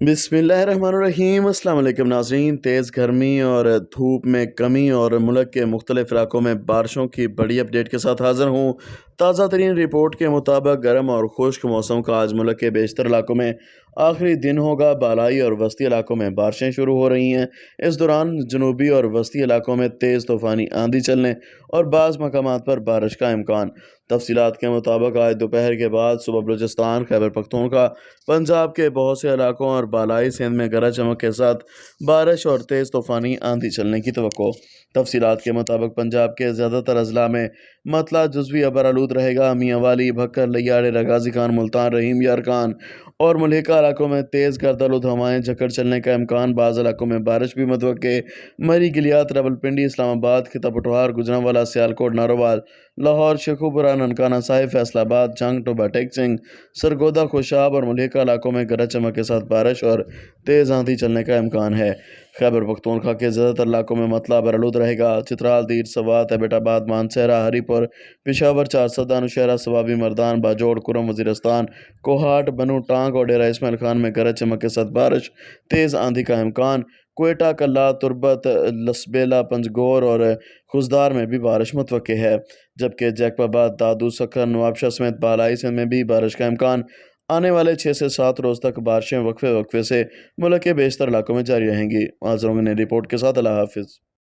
बिस्मिल्लाहिर्रहमानिर्रहीम। अस्सलाम वालेकुम नाज़रीन। तेज़ गर्मी और धूप में कमी और मुल्क के मुख्तलिफ इलाकों में बारिशों की बड़ी अपडेट के साथ हाज़िर हूँ। ताज़ा तरीन रिपोर्ट के मुताबिक गर्म और खुश्क मौसम का आज मुल्क के बेशतर इलाकों में आखिरी दिन होगा। बालाई और वस्ती इलाकों में बारिशें शुरू हो रही हैं। इस दौरान जनूबी और वस्ती इलाकों में तेज़ तूफ़ानी आंधी चलने और बाज़ मकामात पर बारिश का इम्कान। तफसीलात के मुताबिक आज दोपहर के बाद सुबह बलूचिस्तान, खैबर पख्तूनख्वा, पंजाब के बहुत से इलाकों और बालाई सिंध में गरज चमक के साथ बारिश और तेज़ तूफ़ानी आंधी चलने की तवक्को। तफसीलात के मुताबिक पंजाब के ज़्यादातर अजला में मतला जुज़वी अबर आलूद रहेगा। मियाँ वाली, भक्कर, लियाड़े, रगाजी खान, मुल्तान, रहीम यार खान और मलिका इलाकों में तेज़ गर्दालुद हवाएं झकड़ चलने का इम्कान। बाज़ इलाकों में बारिश भी मुतवक्के। मरी, गिलियात, रावलपिंडी, इस्लामाबाद, खिता पटवार, गुजरांवाला, सियालकोट, नारोवाल, लाहौर, शेखुपुरा, ननकाना साहिब, फैसलाबाद, जंग, टोबा टेक सिंह, सरगोदा, खुशाब और मलिका इलाकों में गरज चमक के साथ बारिश और तेज़ आंधी चलने का इम्कान है। खैबर पख्तूनख्वा के ज़्यादातर इलाकों में मतला बरआलूद रहेगा। चित्राल, दीर, सवात, एबटाबाद, मानसहरा, हरीपुर, पिशावर, चारसदा, नौशहरा, सवाबी, मर्दान, बाजोड़, कुरम, वज़ीरस्तान, कोहाट, बनू, टांग और डेरा इसमाइल खान में गरज चमक के साथ बारिश, तेज़ आंधी का इम्कान। कोयटा, कल्ला, तुरबत, लसबेला, पंजगोर और खुजदार में भी बारिश मुतवक्के है। जबकि जैकबाबाद, दादू, सखर, नवाबशाह समेत बालाई सिंध में भी बारिश का इम्कान। आने वाले 6 से 7 रोज़ तक बारिशें वक्फे वक्फे से मुल्क के बेशतर इलाकों में जारी रहेंगी। हाज़िर होंगे नई रिपोर्ट के साथ। अल्लाह हाफ़िज़।